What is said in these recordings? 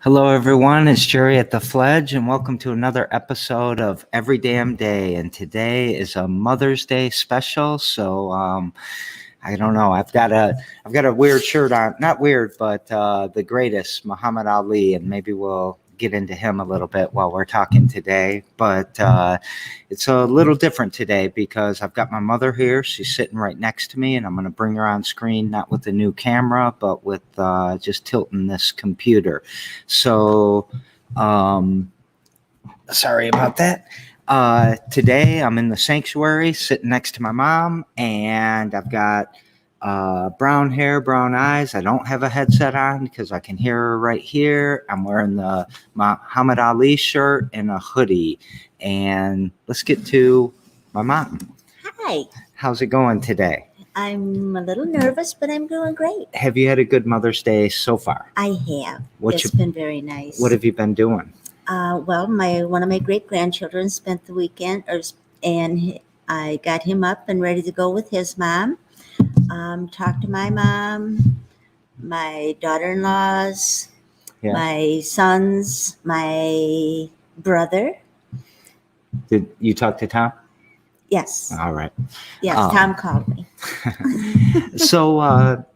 Hello, everyone. It's Jerry at the Fledge, and welcome to another episode of Every Damn Day. And today is a Mother's Day special. So I don't know. I've got a weird shirt on. Not weird, but the greatest, Muhammad Ali, and maybe we'll get into him a little bit while we're talking today. But it's a little different today because I've got my mother here. She's sitting right next to me, and I'm going to bring her on screen, not with the new camera, but with just tilting this computer. So sorry about that. Today I'm in the sanctuary sitting next to my mom, and I've got brown hair, brown eyes. I don't have a headset on because I can hear her right here. I'm wearing the Muhammad Ali shirt and a hoodie. And let's get to my mom. Hi. How's it going today? I'm a little nervous, but I'm doing great. Have you had a good Mother's Day so far? I have. It's been very nice. What have you been doing? Well, one of my great-grandchildren spent the weekend, and I got him up and ready to go with his mom. Talked to my mom, my daughter-in-laws, my sons, my brother. Did you talk to Tom? Yes. All right. Yes, Tom called me. So,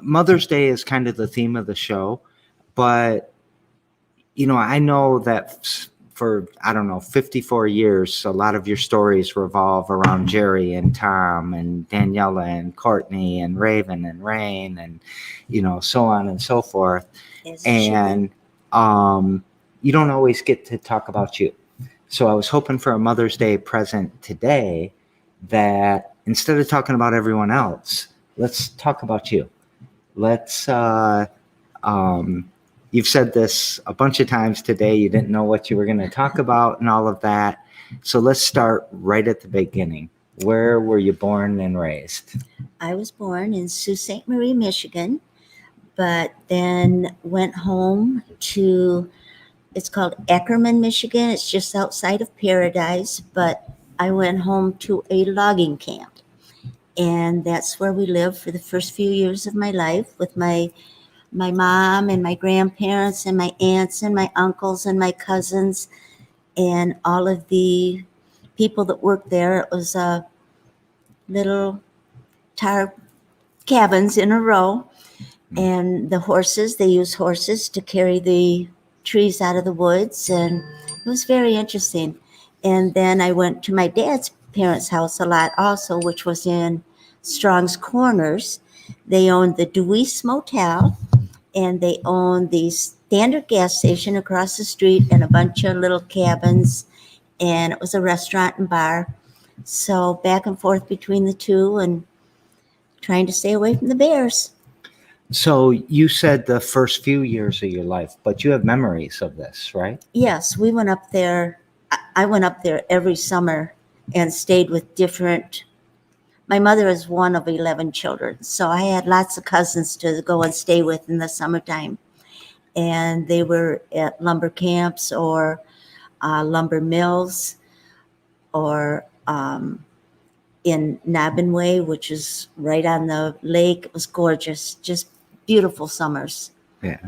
Mother's Day is kind of the theme of the show, but I know that for, 54 years, a lot of your stories revolve around Jerry and Tom and Daniela and Courtney and Raven and Rain and, so on and so forth. Yes, and you don't always get to talk about you. So I was hoping for a Mother's Day present today that instead of talking about everyone else, let's talk about you. Let's, you've said this a bunch of times today. You didn't know what you were going to talk about and all of that. So let's start right at the beginning. Where were you born and raised? I was born in Sault Ste. Marie, Michigan, but then went home to, it's called Ackerman, Michigan. It's just outside of Paradise, but I went home to a logging camp. And that's where we lived for the first few years of my life with my mom and my grandparents and my aunts and my uncles and my cousins and all of the people that worked there. It was little tar cabins in a row. And the horses, they used horses to carry the trees out of the woods. And it was very interesting. And then I went to my dad's parents' house a lot also, which was in Strong's Corners. They owned the Deweese Motel, and they owned the Standard gas station across the street and a bunch of little cabins, and it was a restaurant and bar. So back and forth between the two and trying to stay away from the bears. So you said the first few years of your life, but you have memories of this, right? Yes, we went up there. I went up there every summer and stayed with different. My mother is one of 11 children, so I had lots of cousins to go and stay with in the summertime. And they were at lumber camps or lumber mills or in Nabinway, which is right on the lake. It was gorgeous, just beautiful summers. Yeah.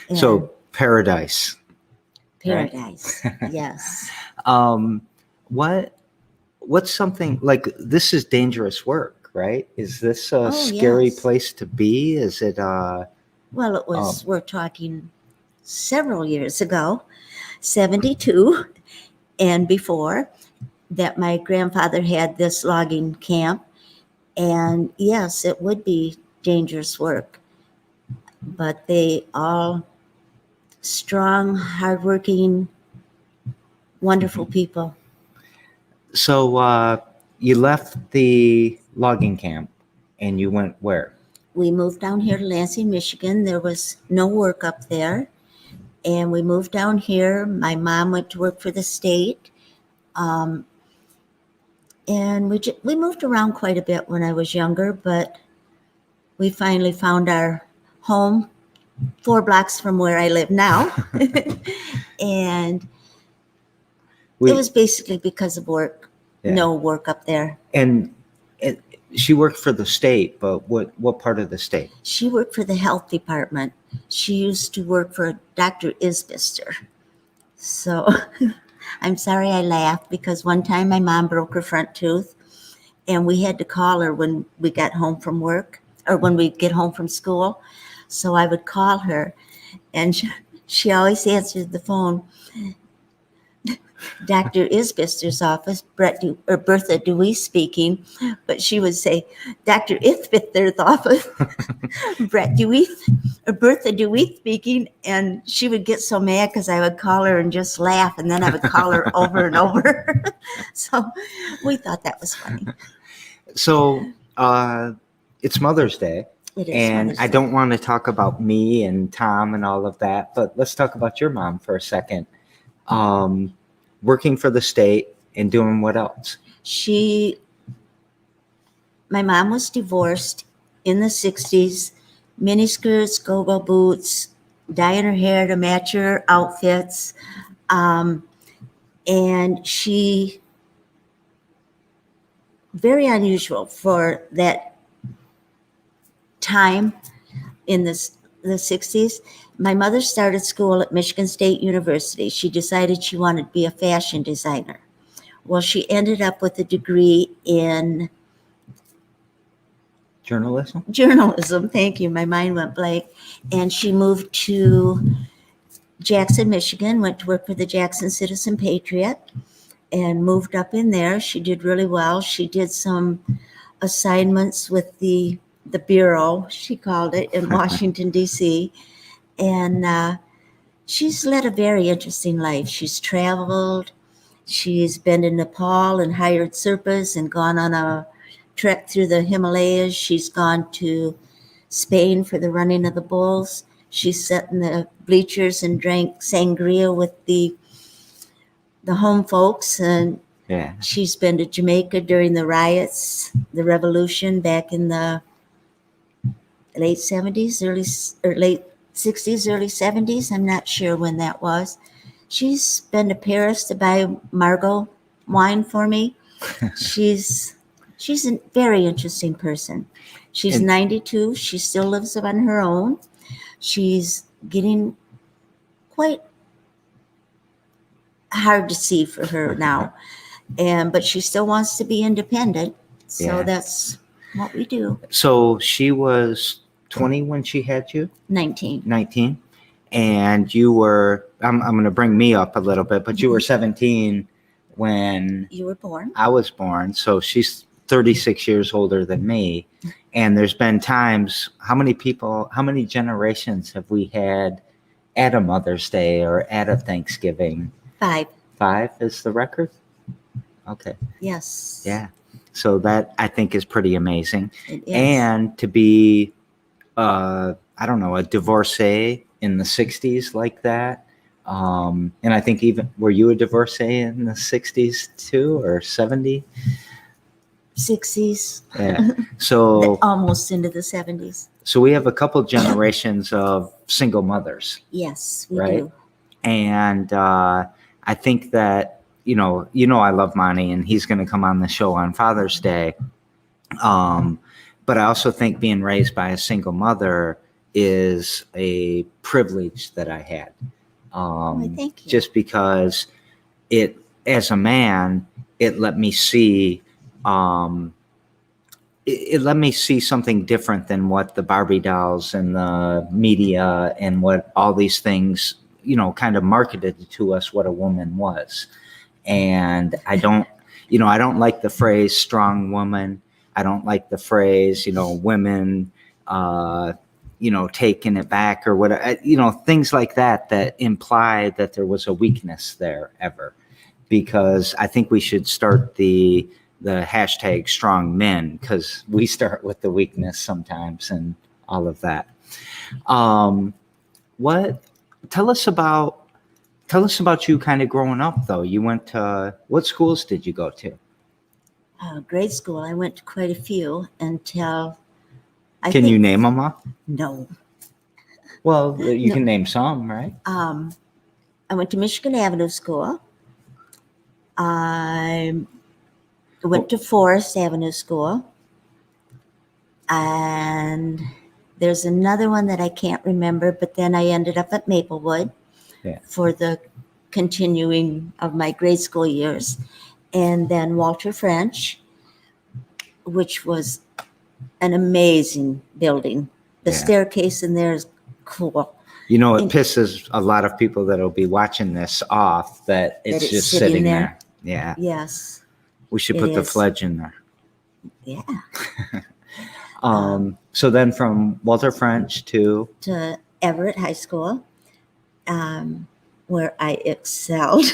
And so Paradise. Paradise, right? Yes. What's something like this is dangerous work, right? Is this a scary place to be? Is it well, it was, we're talking several years ago, 72 and before, that my grandfather had this logging camp. And yes, it would be dangerous work, but they all strong, hardworking Wonderful people. So you left the logging camp and you went where? We moved down here to Lansing, Michigan. There was no work up there. And we moved down here. My mom went to work for the state. Um, and we moved around quite a bit when I was younger, but we finally found our home 4 blocks from where I live now. And it was basically because of work. Yeah. No work up there. And she worked for the state, but what part of the state? She worked for the health department. She used to work for Dr. Isbister. So I'm sorry I laughed because one time my mom broke her front tooth and we had to call her when we got home from work or when we get home from school. So I would call her and she always answered the phone. Dr. Isbister's office, Bertha Dewey speaking, but she would say, Dr. Isbister's office, Bertha Dewey speaking, and she would get so mad because I would call her and just laugh, and then I would call her over and over. So we thought that was funny. So it's Mother's Day. It is and Mother's I Day. don't want to talk about me and Tom and all of that, but let's talk about your mom for a second. Working for the state and doing what else? My mom was divorced in the 60s, miniskirts, go-go boots, dyeing her hair to match her outfits. And she, very unusual for that time in the 60s. My mother started school at Michigan State University. She decided she wanted to be a fashion designer. Well, she ended up with a degree in journalism. Thank you. My mind went blank. And she moved to Jackson, Michigan, went to work for the Jackson Citizen Patriot and moved up in there. She did really well. She did some assignments with the Bureau, she called it, in Washington, D.C. And she's led a very interesting life. She's traveled. She's been to Nepal and hired Sherpas and gone on a trek through the Himalayas. She's gone to Spain for the running of the bulls. She sat in the bleachers and drank sangria with the home folks. And yeah, she's been to Jamaica during the riots, the revolution back in the late 70s, late 60s, early 70s. I'm not sure when that was. She's been to Paris to buy Margot wine for me. She's a very interesting person. She's 92. She still lives on her own. She's getting quite hard to see for her now. But she still wants to be independent. So that's what we do. So she was 20 when she had you? 19. And you were, I'm going to bring me up a little bit, but you were 17 when you were born. I was born. So she's 36 years older than me. And there's been times, how many generations have we had at a Mother's Day or at a Thanksgiving? 5. 5 is the record? Okay. Yes. Yeah. So that I think is pretty amazing. It is. And to be, a divorcee in the 60s like that. And I think were you a divorcee in the 60s too, or 70? 60s. Yeah. So almost into the 70s. So we have a couple generations of single mothers. Yes, we do. And I think that, I love Monty and he's going to come on the show on Father's Day. But I also think being raised by a single mother is a privilege that I had. Thank you. Just because as a man, it let me see, it let me see something different than what the Barbie dolls and the media and what all these things, kind of marketed to us what a woman was. And I don't like the phrase strong woman. I don't like the phrase, women, taking it back or what, things like that imply that there was a weakness there ever. because I think we should start the hashtag strong men, because we start with the weakness sometimes and all of that. What tell us about you kind of growing up though. You went to what schools did you go to? Grade school, I went to quite a few until Can you name them up? No. Well, you No. can name some, right? I went to Michigan Avenue School. I went to Forest Avenue School. And there's another one that I can't remember, but then I ended up at Maplewood for the continuing of my grade school years. And then Walter French, which was an amazing building. The staircase in there is cool. You know, it pisses a lot of people that'll be watching this off that it's just sitting there. Yeah. Yes. We should put the fledge in there. Yeah. So then from Walter French to Everett High School, where I excelled.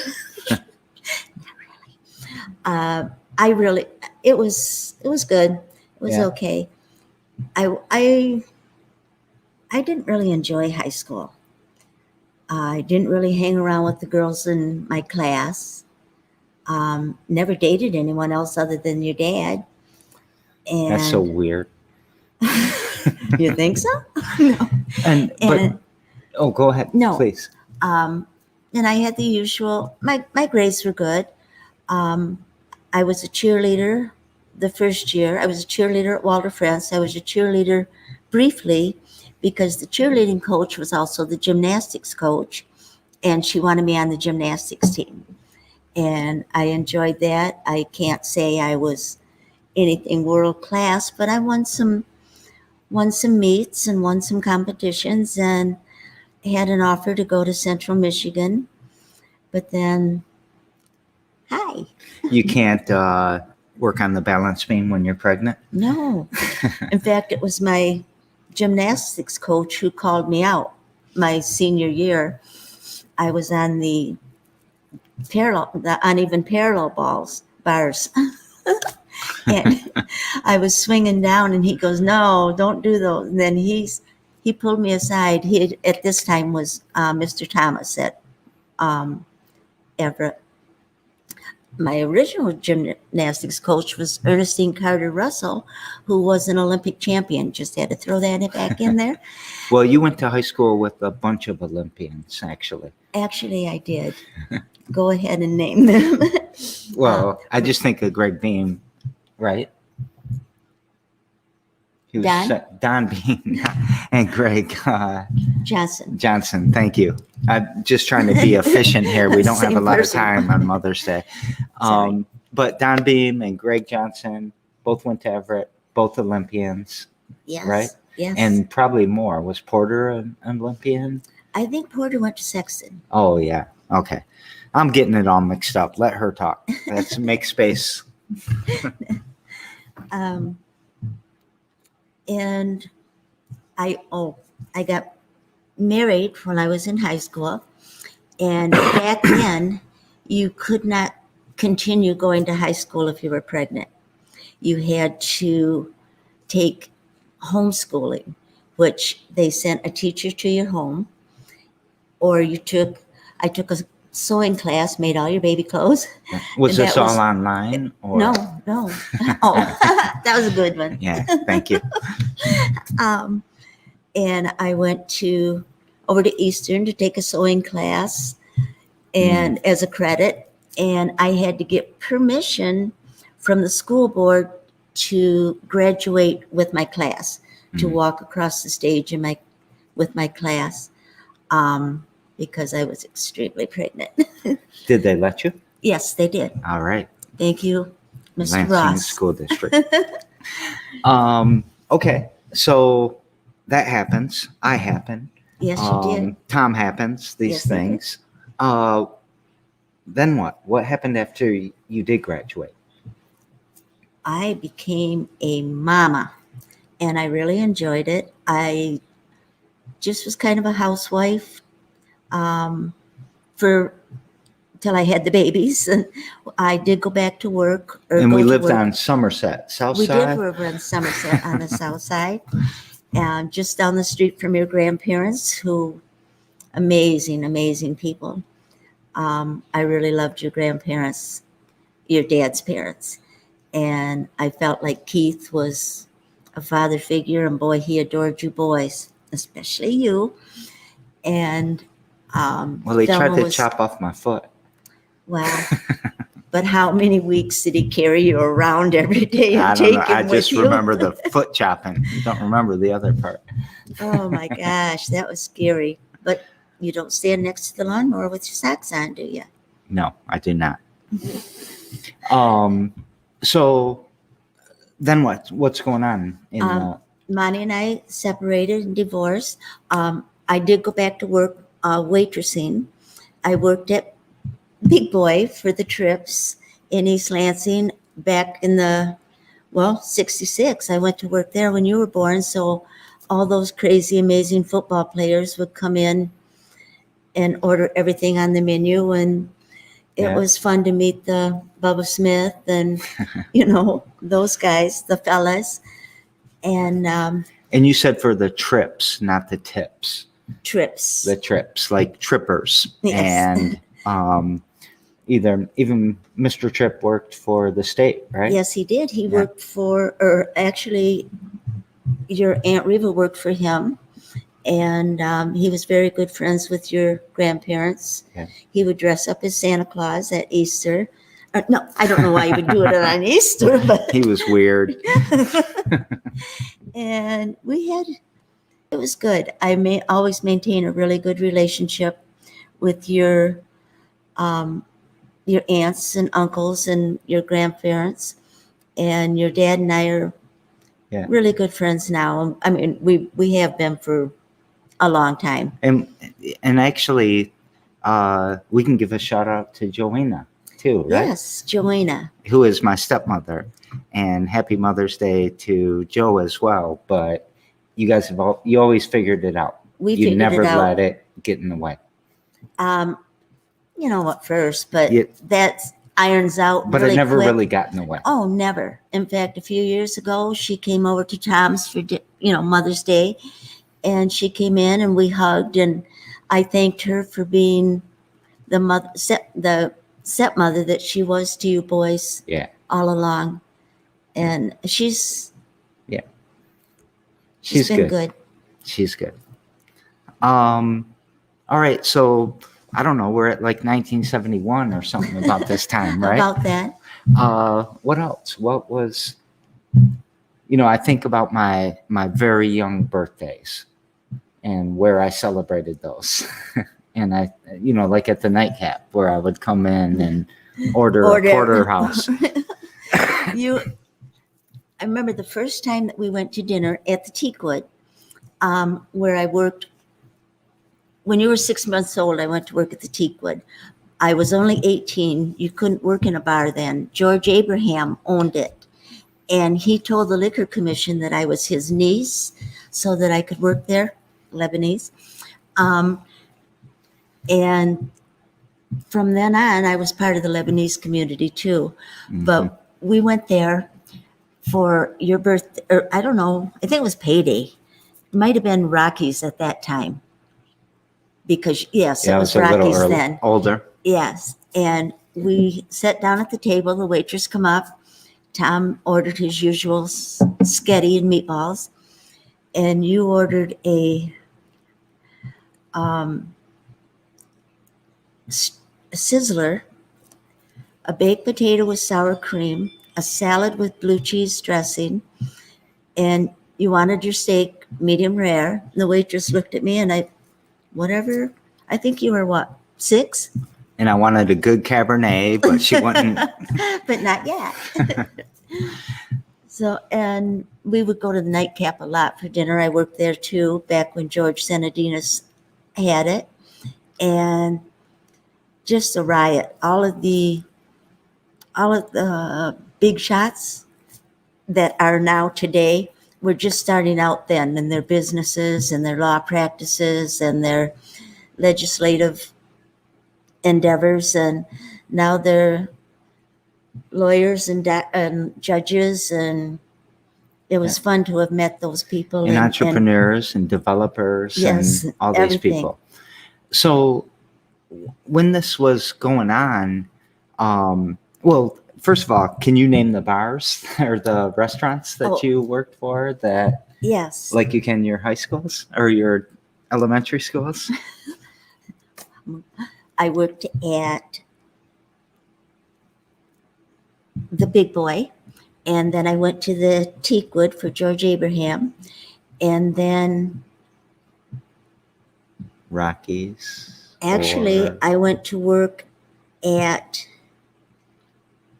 Not really. It was good. It was okay. I didn't really enjoy high school. I didn't really hang around with the girls in my class. Never dated anyone else other than your dad. And that's so weird. You think so? No. Go ahead. No, please. And I had the usual. My grades were good. I was a cheerleader the first year. I was a cheerleader at Walter French. I was a cheerleader briefly because the cheerleading coach was also the gymnastics coach, and she wanted me on the gymnastics team. And I enjoyed that. I can't say I was anything world class, but I won some meets and won some competitions and had an offer to go to Central Michigan. But then, you can't work on the balance beam when you're pregnant? No. In fact, it was my gymnastics coach who called me out my senior year. I was on the uneven parallel bars. And I was swinging down and he goes, "No, don't do those." And then he pulled me aside. He at this time was Mr. Thomas at Everett. My original gymnastics coach was Ernestine Carter Russell, who was an Olympic champion. Just had to throw that back in there. Well, you went to high school with a bunch of Olympians, actually. Actually, I did. Go ahead and name them. Well, I just think of Greg Beam, right? He was Don Beam and Greg Johnson. Thank you. I'm just trying to be efficient here. We don't have a lot of time on Mother's Day. But Don Beam and Greg Johnson both went to Everett, both Olympians. Yes. Right? Yes. And probably more. Was Porter an Olympian? I think Porter went to Sexton. Oh, yeah. Okay. I'm getting it all mixed up. Let her talk. Let's make space. And I got married when I was in high school. And back then, you could not continue going to high school if you were pregnant. You had to take homeschooling, which they sent a teacher to your home, or I took a sewing class, made all your baby clothes. Was this all online? Or? No. Oh, that was a good one. Yeah, thank you. And I went over to Eastern to take a sewing class and as a credit, and I had to get permission from the school board to graduate with my class, to walk across the stage with my class, because I was extremely pregnant. Did they let you? Yes, they did. All right. Thank you, Mr. Lansing Ross. School District. Okay, so that happens. I happen. Yes, you did. Tom happens. These things. Then what? What happened after you did graduate? I became a mama, and I really enjoyed it. I just was kind of a housewife for till I had the babies. And I did go back to work. And go we to lived work. on Somerset, South We Side. did live in Somerset on the south side, and just down the street from your grandparents, who amazing, amazing people. I really loved your grandparents, your dad's parents, and I felt like Keith was a father figure, and boy, he adored you boys, especially you. And Well, he Thelma tried to was, chop off my foot. wow. But how many weeks did he carry you around every day and I don't know. take him I with just you? remember the foot chopping. Don't remember the other part. Oh my gosh, that was scary. But you don't stand next to the lawnmower with your socks on, do you? No, I did not. So then what? What's going on in Monty and I separated and divorced. I did go back to work waitressing. I worked at Big Boy for the trips in East Lansing back in the, 66. I went to work there when you were born. So all those crazy, amazing football players would come in and order everything on the menu. And it Yeah. was fun to meet the Bubba Smith and, those guys, the fellas. And and you said for the trips, not the tips. trips. The trips, like trippers. Yes. And even Mr. Tripp worked for the state, right? Yes, he did. He worked for, or actually, your Aunt Reva worked for him. And he was very good friends with your grandparents. Yeah. He would dress up as Santa Claus at Easter. No, I don't know why he would do it on Easter, but He was weird. and it was good. I may always maintain a really good relationship with your aunts and uncles and your grandparents, and your dad and I are really good friends now. I mean, we have been for a long time. And actually, we can give a shout out to Joanna too, right? Yes, Joanna, who is my stepmother, and happy Mother's Day to Joe as well. But you guys you always figured it out. We You figured never it out. let it get in the way. At first, but Yeah. that irons out. But really it never quick. really got in the way. Oh, never. In fact, a few years ago, she came over to Tom's for Mother's Day, and she came in and we hugged, and I thanked her for being the stepmother that she was to you boys. Yeah. All along, and she's been good. She's good. All right, so I don't know, we're at like 1971 or something about this time, right? About that. What else? What was, I think about my very young birthdays and where I celebrated those. And I, like at the nightcap where I would come in and order a porterhouse. I remember the first time that we went to dinner at the Teakwood, where I worked. When you were 6 months old, I went to work at the Teakwood. I was only 18. You couldn't work in a bar then. George Abraham owned it. And he told the liquor commission that I was his niece so that I could work there, Lebanese. And from then on, I was part of the Lebanese community too. Mm-hmm. But we went there for your birthday, or I don't know, I think it was payday. It might have been Rockies at that time. Because, yes, it was Rockies then. Older. Yes. And we sat down at the table. The waitress come up. Tom ordered his usual sketty and meatballs. And you ordered a sizzler, a baked potato with sour cream, a salad with blue cheese dressing, and you wanted your steak medium rare. And the waitress looked at me and I think you were 6? And I wanted a good Cabernet, but she wouldn't. But not yet. So, and we would go to the nightcap a lot for dinner. I worked there too, back when George Senadinas had it. And just a riot. All of the big shots that are now today were just starting out then in their businesses and their law practices and their legislative endeavors, and now they're lawyers and judges, and it was fun to have met those people And entrepreneurs and developers yes, and all these everything. people. So when this was going on, well, first of all, can you name the bars or the restaurants that you worked for that, Yes. like you can your high schools or your elementary schools? I worked at the Big Boy, and then I went to the Teakwood for George Abraham, and then Rockies. actually or- I went to work at,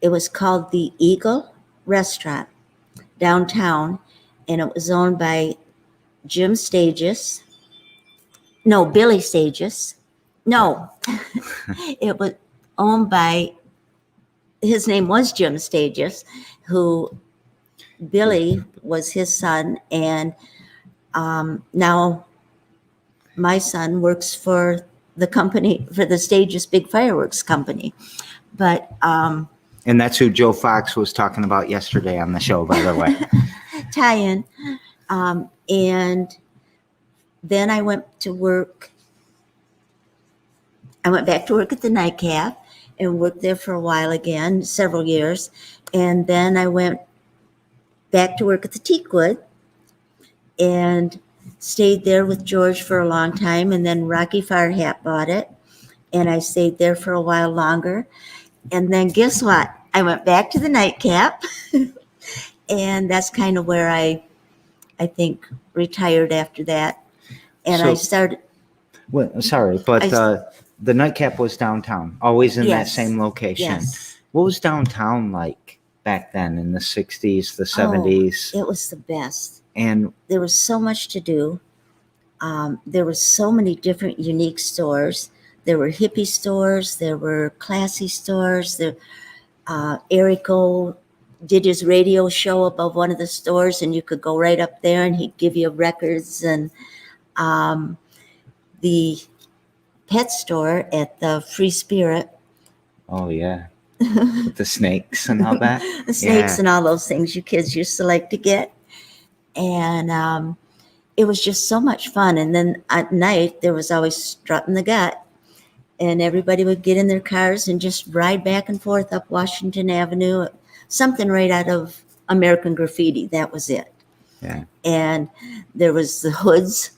it was called the Eagle Restaurant downtown, and it was owned by Billy Stages. No, it was owned by, his name was Jim Stages, who Billy was his son, and now my son works for the company, for the Stages Big Fireworks Company. But and that's who Joe Fox was talking about yesterday on the show, by the way. tie-in. And then I went back to work at the Nightcap and worked there for a while again, several years. And then I went back to work at the Teakwood and stayed there with George for a long time. And then Rocky Farhat bought it, and I stayed there for a while longer. And then guess what? I went back to the Nightcap, and that's kind of where I think retired after that. And I started. Well, sorry, but the Nightcap was downtown, always in that same location. Yes. What was downtown like back then in the 60s, the 70s? It was the best. And there was so much to do. There were so many different unique stores. There were hippie stores. There were classy stores. Erico did his radio show above one of the stores, and you could go right up there and he'd give you records. And the pet store at the Free Spirit. Oh, yeah. With the snakes and all that. The snakes and all those things you kids used to like to get. And it was just so much fun. And then at night, there was always Strutting the Gut. And everybody would get in their cars and just ride back and forth up Washington Avenue. Something right out of American Graffiti. That was it. Yeah. And there was the Hoods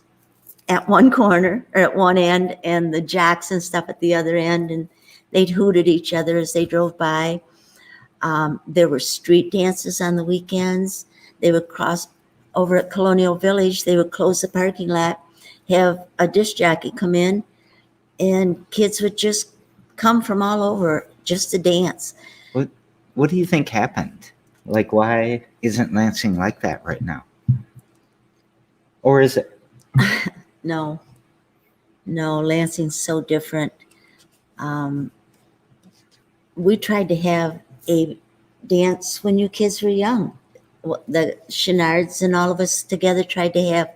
at one corner or at one end, and the Jacks and stuff at the other end. And they'd hoot at each other as they drove by. There were street dances on the weekends. They would cross over at Colonial Village. They would close the parking lot, have a disc jockey come in, and kids would just come from all over just to dance. What do you think happened? Like, why isn't Lansing like that right now? Or is it? No, Lansing's so different. We tried to have a dance when you kids were young. The Chenards and all of us together tried to have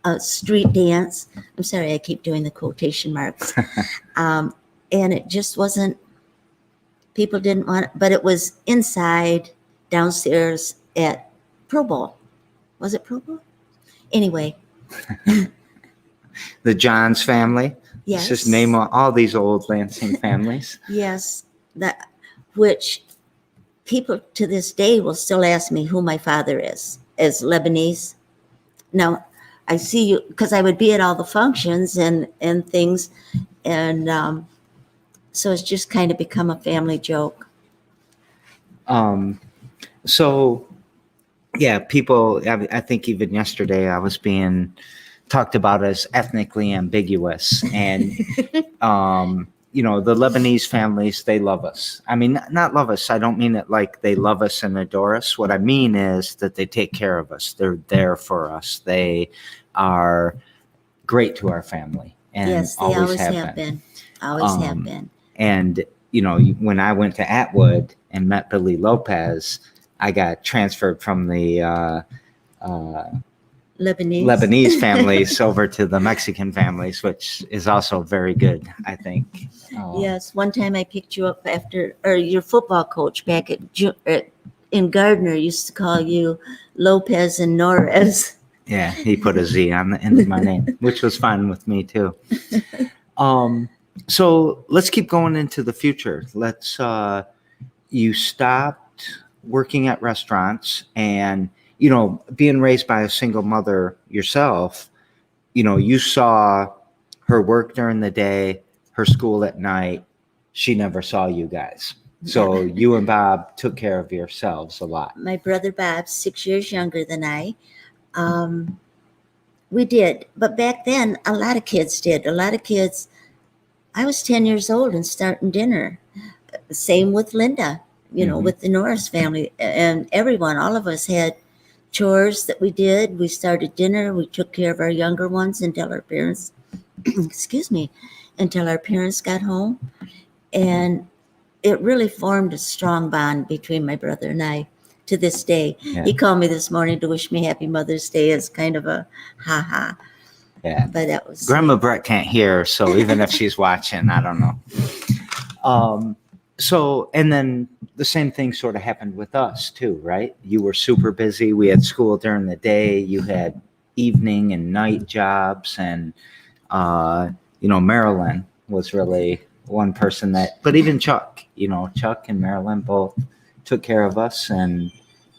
a street dance. I'm sorry, I keep doing the quotation marks. And it just wasn't, people didn't want it, but it was inside, downstairs at Pro Bowl. Was it Pro Bowl? Anyway. The Johns family. Yes. Let's just name all these old Lansing families. Yes, which people to this day will still ask me who my father is, as Lebanese. Now, I see you, because I would be at all the functions and things, and so it's just kind of become a family joke. So, yeah, people, I think even yesterday I was being talked about as ethnically ambiguous, and the Lebanese families, they love us. I mean, not love us. I don't mean it like they love us and adore us. What I mean is that they take care of us. They're there for us. They are great to our family. And yes, they always have been. Always have been. And, when I went to Atwood and met Billy Lopez, I got transferred from the Lebanese families over to the Mexican families, which is also very good, I think. Yes, one time I picked you up or your football coach back in Gardner used to call you Lopez and Norris. Yeah, he put a Z on the end of my name, which was fine with me too. So let's keep going into the future. You stopped working at restaurants and, being raised by a single mother yourself, you saw her work during the day, her school at night. She never saw you guys. So you and Bob took care of yourselves a lot. My brother Bob's 6 years younger than I. We did. But back then, a lot of kids did. I was 10 years old and starting dinner. Same with Linda, with the Norris family and everyone. All of us had chores that we did. We started dinner. We took care of our younger ones until our parents, until our parents got home. And it really formed a strong bond between my brother and I to this day. Yeah. He called me this morning to wish me Happy Mother's Day as kind of a ha-ha. Yeah. But that was Grandma Brett can't hear, so even if she's watching, I don't know. And then the same thing sort of happened with us too, right? You were super busy. We had school during the day. You had evening and night jobs. And, Marilyn was really one person but even Chuck and Marilyn both took care of us. And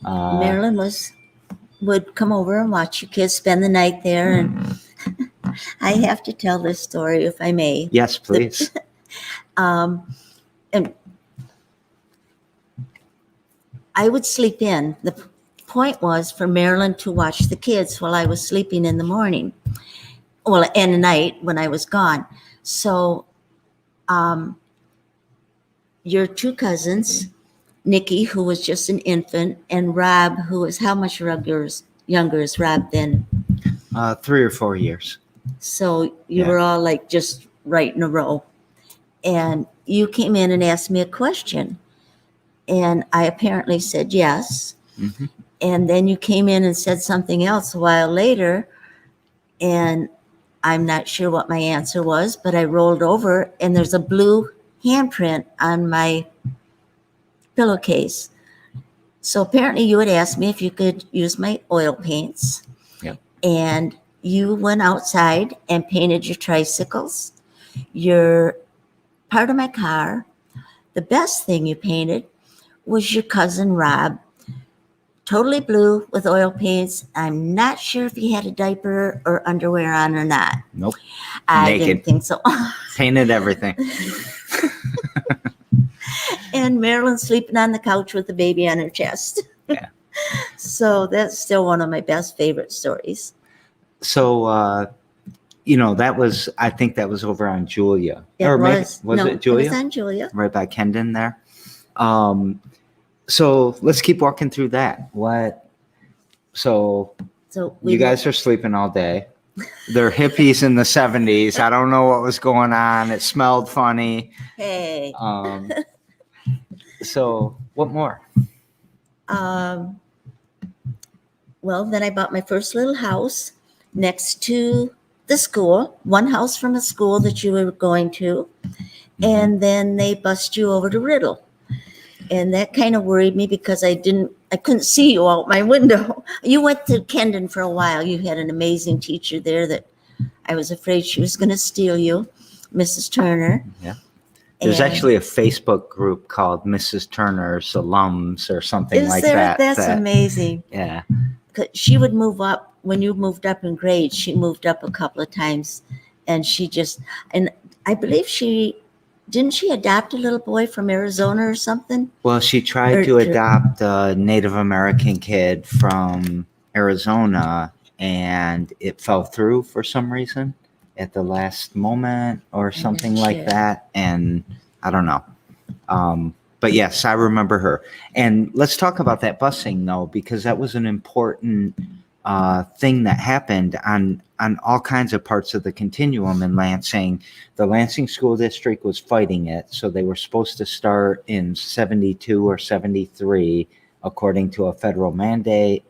Marilyn would come over and watch you kids spend the night there. And I have to tell this story if I may. Yes, please. And I would sleep in. The point was for Marilyn to watch the kids while I was sleeping in the morning. Well, and at night when I was gone. So your two cousins, Nikki, who was just an infant, and Rob, who was how much younger is Rob then? 3 or 4 years. So you were all like just right in a row. And you came in and asked me a question. And I apparently said yes. Mm-hmm. And then you came in and said something else a while later. And I'm not sure what my answer was, but I rolled over and there's a blue handprint on my pillowcase. So apparently you had asked me if you could use my oil paints. Yep. And you went outside and painted your tricycles, your part of my car. The best thing you painted was your cousin Rob, totally blue with oil paints. I'm not sure if he had a diaper or underwear on or not. Nope. I Naked. didn't think so. Painted everything. And Marilyn sleeping on the couch with the baby on her chest. Yeah. So that's still one of my best favorite stories. So, I think that was over on Julia. It was. It Julia? It was on Julia. Right by Kendon there. So let's keep walking through that. So you guys are sleeping all day. They're hippies in the 70s. I don't know what was going on. It smelled funny. Hey. So what more? Well, then I bought my first little house next to the school, one house from a school that you were going to. Mm-hmm. And then they bussed you over to Riddle. And that kind of worried me because I couldn't see you out my window. You went to Kendon for a while. You had an amazing teacher there that I was afraid she was going to steal you, Mrs. Turner. Yeah. There's actually a Facebook group called Mrs. Turner's Alums or something like that. That's amazing. Yeah. She would move up. When you moved up in grades, she moved up a couple of times. And and I believe didn't she adopt a little boy from Arizona or something? Well, she tried to adopt a Native American kid from Arizona, and it fell through for some reason at the last moment or something like that. And I don't know. But yes, I remember her. And let's talk about that busing, though, because that was an important thing that happened on all kinds of parts of the continuum in Lansing. The Lansing School District was fighting it, so they were supposed to start in 72 or 73 according to a federal mandate,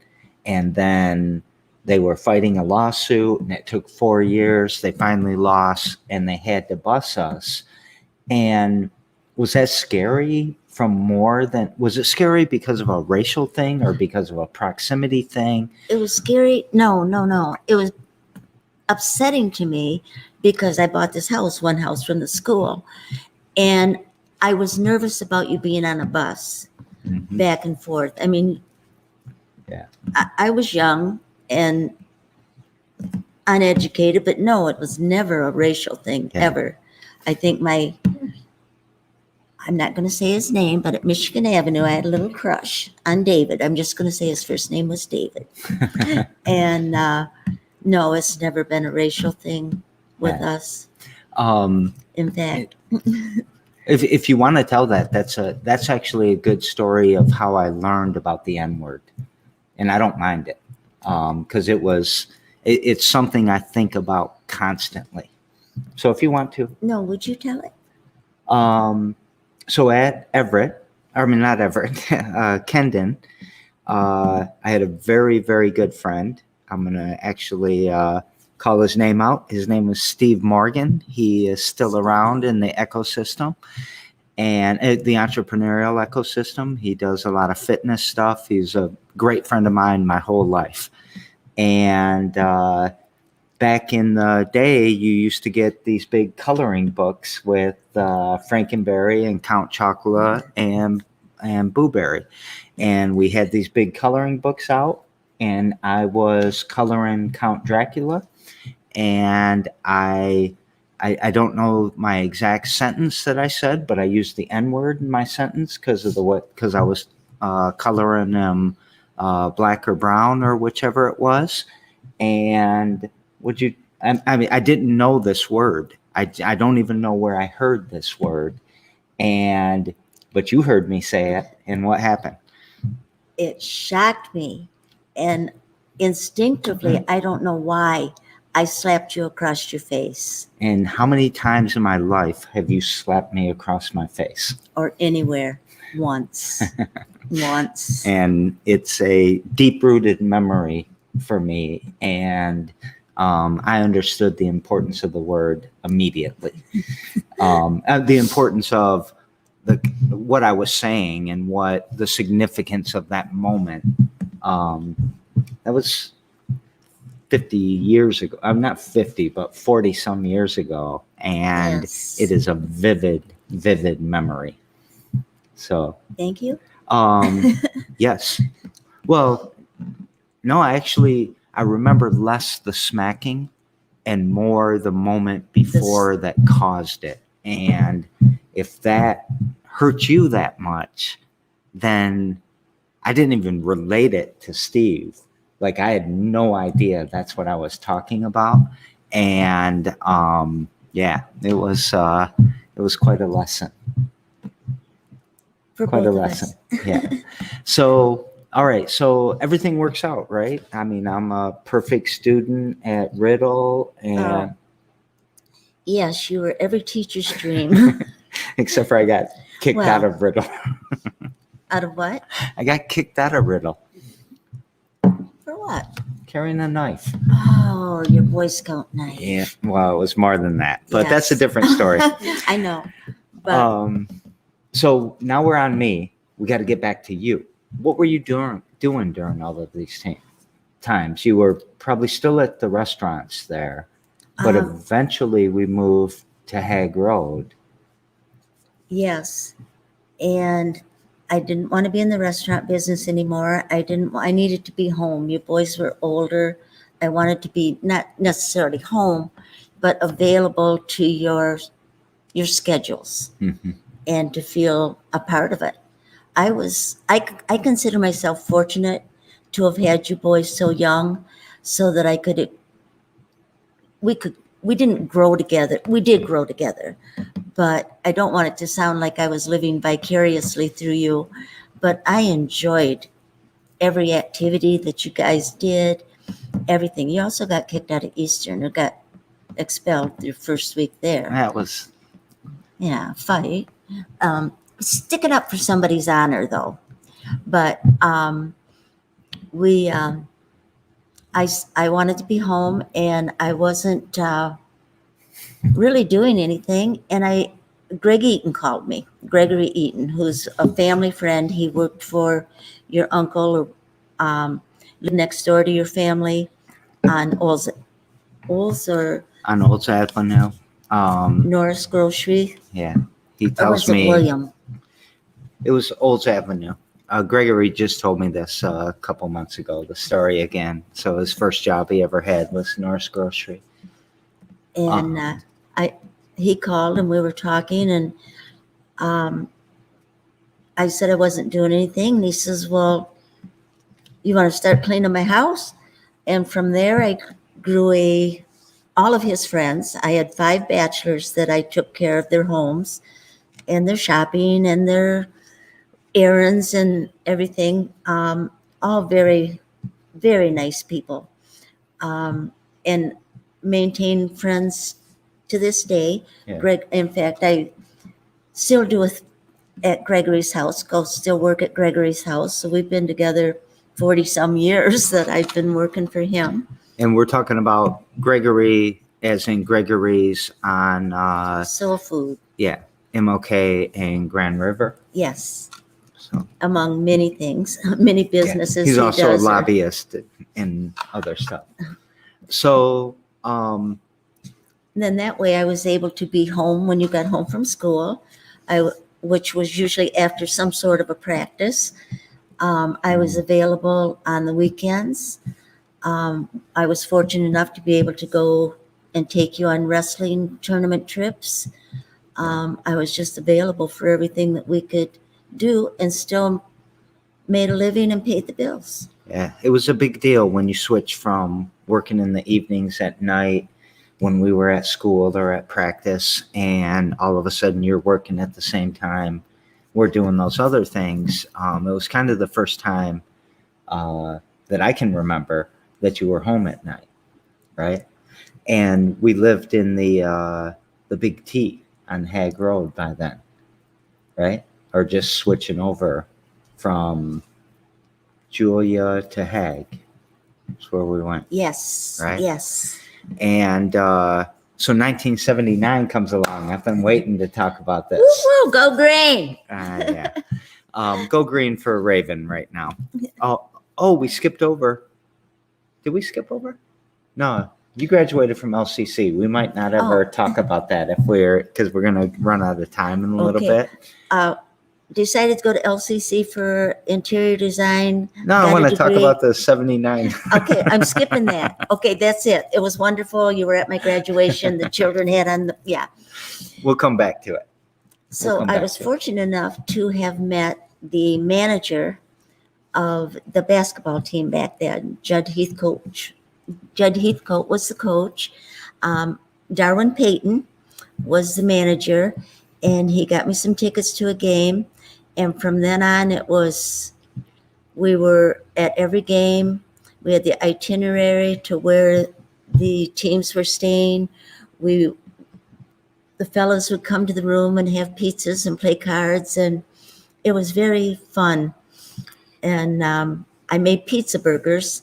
and then They were fighting a lawsuit, and it took 4 years. They finally lost, and they had to bus us. And was that scary was it scary because of a racial thing or because of a proximity thing? It was scary. No, no, no. It was upsetting to me because I bought this house, one house from the school, and I was nervous about you being on a bus Mhm. back and forth. I mean, Yeah. I was young and uneducated, but no, it was never a racial thing, Yeah. ever. I think I'm not going to say his name, but at Michigan Avenue, I had a little crush on David. I'm just going to say his first name was David. And no, it's never been a racial thing with Yeah. us. Um, In fact, if you want to tell that's actually a good story of how I learned about the N-word, and I don't mind it because it's something I think about constantly. So if you want to, no, would you tell it? So at not Everett, Kendon, I had a very, very good friend. I'm going to actually call his name out. His name is Steve Morgan. He is still around in the ecosystem and the entrepreneurial ecosystem. He does a lot of fitness stuff. He's a great friend of mine my whole life. And back in the day, you used to get these big coloring books with Frankenberry and Count Chocula and Boo Berry. And we had these big coloring books out, and I was coloring Count Dracula. And I don't know my exact sentence that I said, but I used the N-word in my sentence because I was coloring them black or brown or whichever it was. And I mean, I didn't know this word. I don't even know where I heard this word. But you heard me say it. And what happened? It shocked me. And instinctively, I don't know why, I slapped you across your face. And how many times in my life have you slapped me across my face? Or anywhere. Once. Once. And it's a deep-rooted memory for me. And I understood the importance of the word immediately. The importance of what I was saying and what the significance of that moment. That was 50 years ago. I'm not 50, but 40 some years ago. And Yes. It is a vivid, vivid memory. So Thank you. Yes. Well, no, I remember less the smacking and more the moment before that caused it. And if that hurt you that much, then I didn't even relate it to Steve. Like I had no idea that's what I was talking about. And yeah, it was quite a lesson. For Quite both a of lesson. us. Yeah. So, all right. So everything works out, right? I mean, I'm a perfect student at Riddle, and Yes, you were every teacher's dream. except for I got kicked out of Riddle. Out of what? I got kicked out of Riddle. For what? Carrying a knife. Oh, your Boy Scout knife. Yeah. Well, it was more than that, but that's a Yes. different story. I know. But So now we're on me. We got to get back to you. What were you doing during all of these times? You were probably still at the restaurants there, but eventually we moved to Hague Road. Yes. And I didn't want to be in the restaurant business anymore. I needed to be home. You boys were older. I wanted to be not necessarily home, but available to your schedules. Mm-hmm. And to feel a part of it. I consider myself fortunate to have had you boys so young so that we didn't grow together. We did grow together, but I don't want it to sound like I was living vicariously through you, but I enjoyed every activity that you guys did, everything. You also got kicked out of Eastern or got expelled your first week there. That was... Yeah, fight. Stick it up for somebody's honor, though. But I wanted to be home, and I wasn't really doing anything. And Greg Eaton called me, Gregory Eaton, who's a family friend. He worked for your uncle, or lived next door to your family on Olds or On Old Avenue. Norris Grocery. Yeah. He Or tells was it me William? it was Old Avenue. Gregory just told me this a couple months ago, the story again. So his first job he ever had was Norris Grocery. And he called, and we were talking, and I said I wasn't doing anything. And he says, well, you want to start cleaning my house? And from there, I grew all of his friends. I had 5 bachelors that I took care of their homes and their shopping and their errands and everything. All very, very nice people. And maintain friends to this day. Yeah. Greg, in fact, I still do at Gregory's house, still work at Gregory's house. So we've been together 40 some years that I've been working for him. And we're talking about Gregory as in Gregory's on Soul Food. Yeah, MLK and Grand River. Yes. So Among many things, many businesses. he's also a does lobbyist and other stuff. So then that way I was able to be home when you got home from school, which was usually after some sort of a practice. I was available on the weekends. I was fortunate enough to be able to go and take you on wrestling tournament trips. I was just available for everything that we could do, and still made a living and paid the bills. yeah, it was a big deal when you switched from working in the evenings at night when we were at school or at practice, and all of a sudden you're working at the same time we're doing those other things. It was kind of the first time that I can remember that you were home at night, right? And we lived in the Big T on Hag Road by then, right? Or just switching over from Julia to Hag. That's where we went. Yes. Right? Yes. And so 1979 comes along. I've been waiting to talk about this. Woo, woo, go green. Yeah. Go green for a Raven right now. Oh, we skipped over. Did we skip over? No, you graduated from LCC. We might not ever talk about that because we're going to run out of time in a little bit. Decided to go to LCC for interior design. No, I want to talk about the 79. Okay, I'm skipping that. Okay, that's it. It was wonderful. You were at my graduation. The children had We'll come back to it. So I was fortunate enough to have met the manager of the basketball team back then, Judd Heathcote. Judd Heathcote was the coach. Darwin Payton was the manager, and he got me some tickets to a game. And from then on, we were at every game. We had the itinerary to where the teams were staying. The fellows would come to the room and have pizzas and play cards, and it was very fun. And I made pizza burgers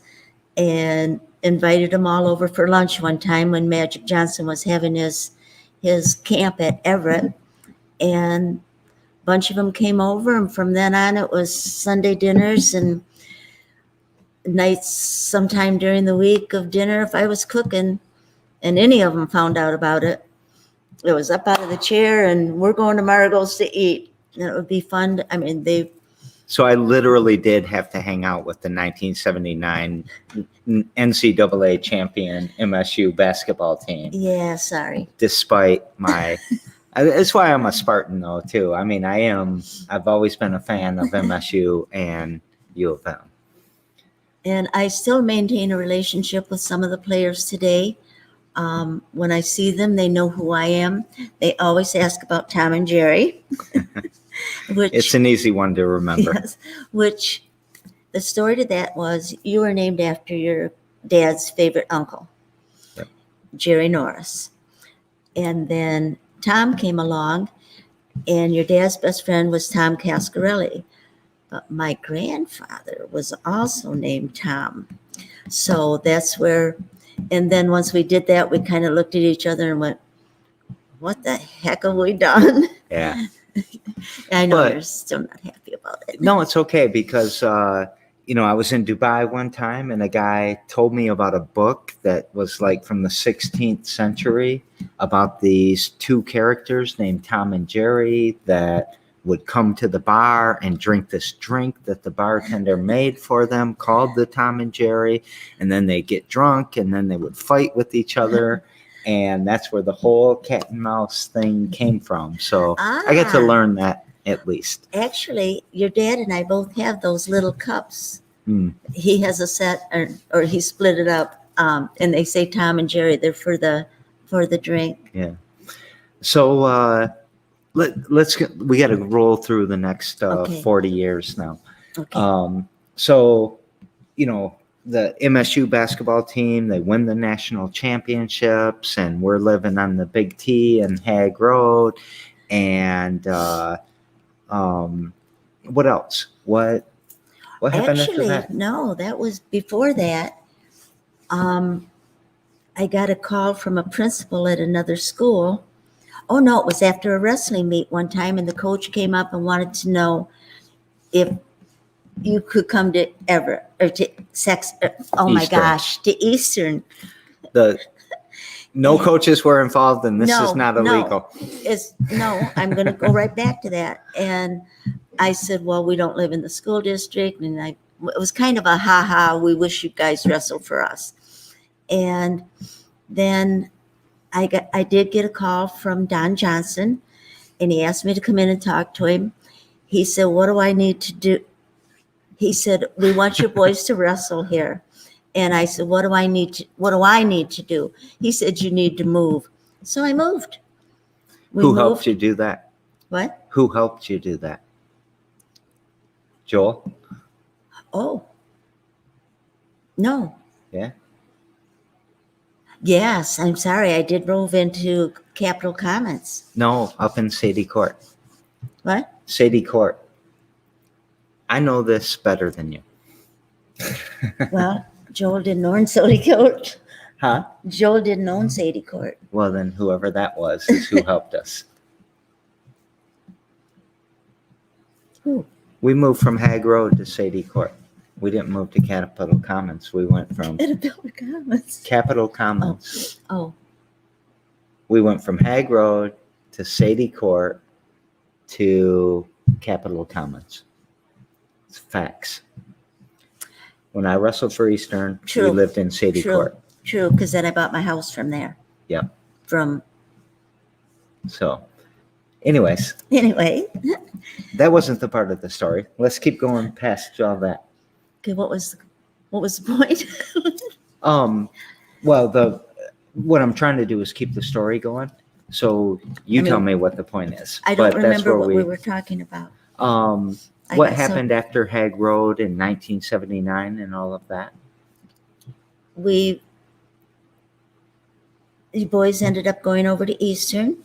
and invited them all over for lunch one time when Magic Johnson was having his camp at Everett. And a bunch of them came over, and from then on it was Sunday dinners and nights sometime during the week of dinner if I was cooking, and any of them found out about it. It was up out of the chair and we're going to Margot's to eat. And it would be fun. So I literally did have to hang out with the 1979 NCAA champion MSU basketball team. Yeah, sorry. Despite my... That's why I'm a Spartan, though, too. I've always been a fan of MSU and U of M. And I still maintain a relationship with some of the players today. When I see them, they know who I am. They always ask about Tom and Jerry. It's an easy one to remember. Yes, which the story to that was you were named after your dad's favorite uncle, Yep. Jerry Norris. And then Tom came along, and your dad's best friend was Tom Cascarelli. But my grandfather was also named Tom. So that's where, and then once we did that, we kind of looked at each other and went, what the heck have we done? Yeah. I know But- you're still not happy about it. No, it's okay because, I was in Dubai one time and a guy told me about a book that was like from the 16th century about these two characters named Tom and Jerry that would come to the bar and drink this drink that the bartender made for them called the Tom and Jerry. And then they get drunk and then they would fight with each other. And that's where the whole cat and mouse thing came from. So I get to learn that at least. Actually, your dad and I both have those little cups. Hmm. He has a set, or he split it up, and they say Tom and Jerry. They're for the drink. Yeah. So we got to roll through the next Okay. 40 years now. Okay. So, the MSU basketball team, they win the national championships, and we're living on the Big T and Hague Road. And what else? What happened after Actually, that? no, that was before that. I got a call from a principal at another school. Oh no, it was after a wrestling meet one time, and the coach came up and wanted to know if you could come to Everett or to Eastern. to Eastern. No coaches were involved, and this No, is not illegal. I'm going to go right back to that. And I said, well, we don't live in the school district. And it was kind of a we wish you guys wrestled for us. And then I did get a call from Don Johnson, and he asked me to come in and talk to him. He said, what do I need to do? He said, we want your boys to wrestle here. And I said, what do I need to do? He said, you need to move. So I moved. Who helped you do that? What? Who helped you do that? Joel? Oh. No. Yeah. Yes, I'm sorry. I did move into Capitol Commons. No, up in Sadie Court. What? Sadie Court. I know this better than you. Well, Joel didn't own Sadie Court. Huh? Joel didn't own Sadie Court. Well, then whoever that was is who helped us. Who? We moved from Hague Road to Sadie Court. We didn't move to Capitol Commons. We went from Capitol Commons. Capitol Commons. Oh. We went from Hague Road to Sadie Court to Capitol Commons. It's facts. When I wrestled for Eastern, True. we lived in Sadie Court. True, because then I bought my house from there. Yep. So, anyways, anyway. that wasn't the part of the story. Let's keep going past all that. Okay, what was the point? Well, what I'm trying to do is keep the story going. So you tell me what the point is. I don't But that's remember where what we were talking about. What happened after Hague Road in 1979 and all of that? The boys ended up going over to Eastern.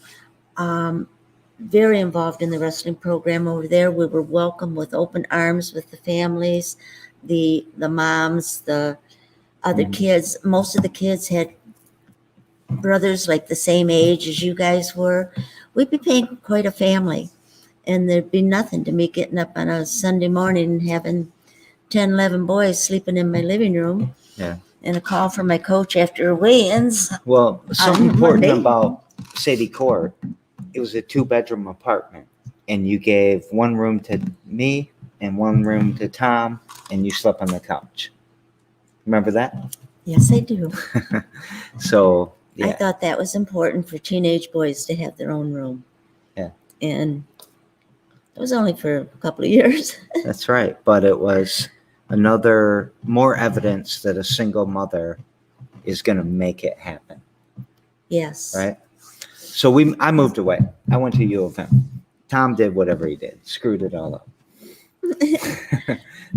Very involved in the wrestling program over there. We were welcomed with open arms with the families, the moms, the other kids. Most of the kids had brothers like the same age as you guys were. We became quite a family. And there'd be nothing to me getting up on a Sunday morning and having 10, 11 boys sleeping in my living room. Yeah. And a call from my coach after weigh-ins. Well, something On important Monday. about Sadie Court, it was a 2-bedroom apartment. And you gave one room to me and one room to Tom, and you slept on the couch. Remember that? Yes, I do. So, I yeah. thought that was important for teenage boys to have their own room. Yeah. And it was only for a couple of years. That's right. But it was more evidence that a single mother is going to make it happen. Yes. Right? So I moved away. I went to U of M. Tom did whatever he did. Screwed it all up.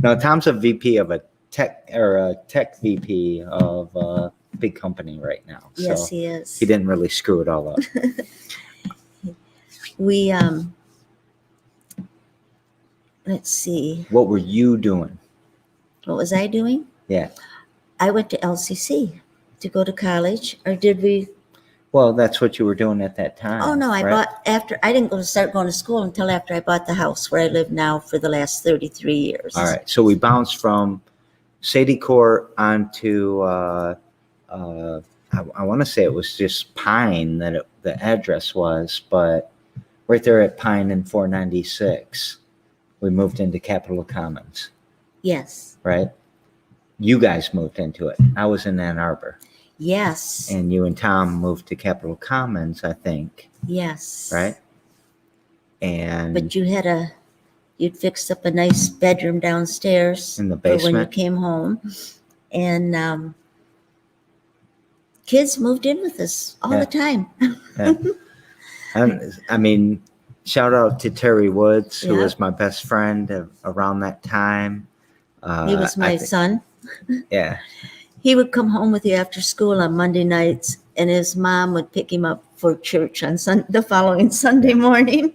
No, Tom's a VP of a tech VP of a big company right now. Yes, So he is. he didn't really screw it all up. let's see. What were you doing? What was I doing? Yeah. I went to LCC to go to college. Or did we? Well, that's what you were doing at that time. Oh, no, I right? bought after. I didn't start going to school until after I bought the house where I live now for the last 33 years. All right. So we bounced from Sadie Court onto, I want to say it was just Pine that the address was, but right there at Pine and 496, we moved into Capitol Commons, Yes. right? You guys moved into it. I was in Ann Arbor. Yes. And you and Tom moved to Capitol Commons, I think. Yes. Right? And but you'd fixed up a nice bedroom downstairs in the for when you basement. came home, and kids moved in with us all Yeah. the time. Yeah. And I mean, shout out to Terry Woods, who Yeah. was my best friend around that time. He was I my think- son. Yeah. He would come home with you after school on Monday nights, and his mom would pick him up for church on the following Sunday morning.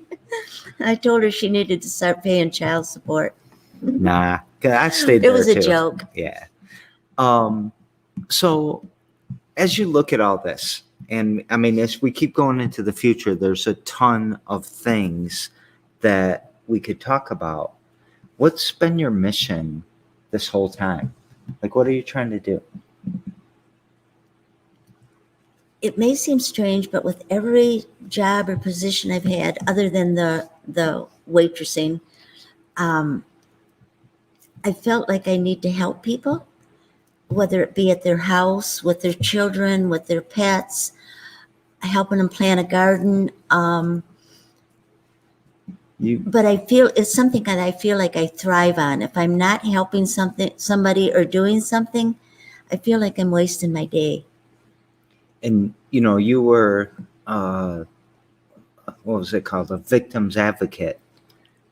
I told her she needed to start paying child support. Nah, 'cause I stayed It there was a too. joke. Yeah. So as you look at all this, and I mean, as we keep going into the future, there's a ton of things that we could talk about. What's been your mission this whole time? Like, what are you trying to do? It may seem strange, but with every job or position I've had, other than the waitressing, I felt like I need to help people, whether it be at their house, with their children, with their pets, helping them plant a garden. But I feel it's something that I feel like I thrive on. If I'm not helping somebody or doing something, I feel like I'm wasting my day. And you were what was it called? A victim's advocate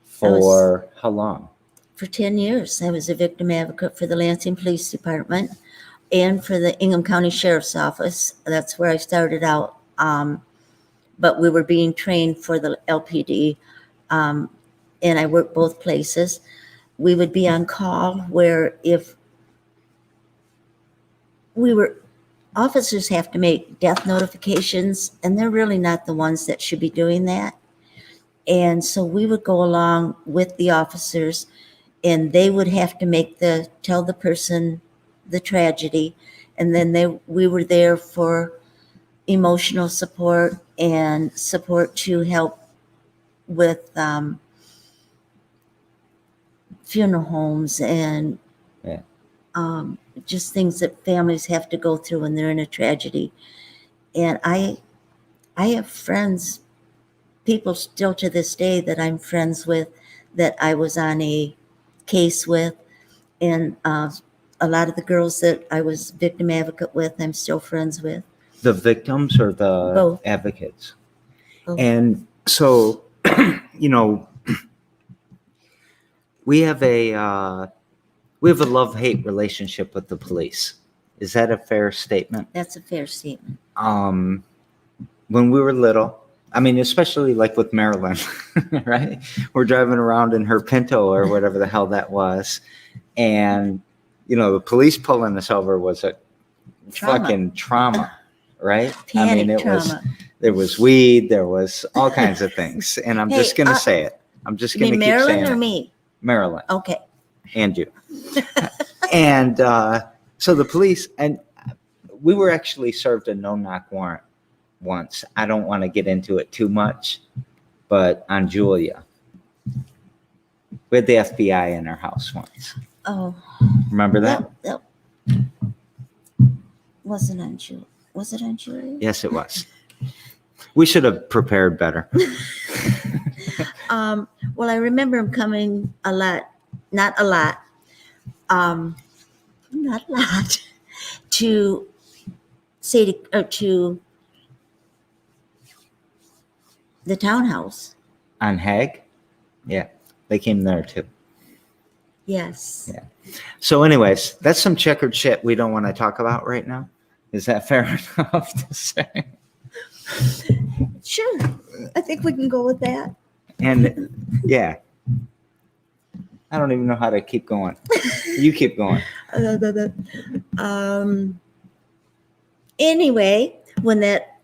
for how long? For 10 years, I was a victim advocate for the Lansing Police Department and for the Ingham County Sheriff's Office. That's where I started out. But we were being trained for the LPD, and I worked both places. We would be on call where if officers have to make death notifications, and they're really not the ones that should be doing that. And so we would go along with the officers, and they would have to tell the person the tragedy, and then we were there for emotional support and support to help with funeral homes and Yeah. just things that families have to go through when they're in a tragedy. And I have friends, people still to this day that I'm friends with, that I was on a case with, and a lot of the girls that I was victim advocate with, I'm still friends with. The victims or the Both. advocates? Both. And so, we have a love-hate relationship with the police. Is that a fair statement? That's a fair statement. When we were little, I mean, especially like with Marilyn, right? We're driving around in her Pinto or whatever the hell that was. And, the police pulling us over was a fucking trauma, right? Panic trauma. There was weed, there was all kinds of things. And I'm just going to say it. I'm just You going to mean keep saying Marilyn or it. me? Marilyn. Okay. And you. And so the police, and we were actually served a no-knock warrant once. I don't want to get into it too much, but on Julia. We had the FBI in our house once. Oh. Remember that? That wasn't on Julia. Was it on Julia? Yes, it was. We should have prepared better. Well, I remember him coming a lot, not a lot, to to the townhouse. On Hague? Yeah, they came there too. Yes. Yeah. So anyways, that's some checkered shit we don't want to talk about right now. Is that fair enough to say? Sure. I think we can go with that. And yeah. I don't even know how to keep going. You keep going. Anyway, when that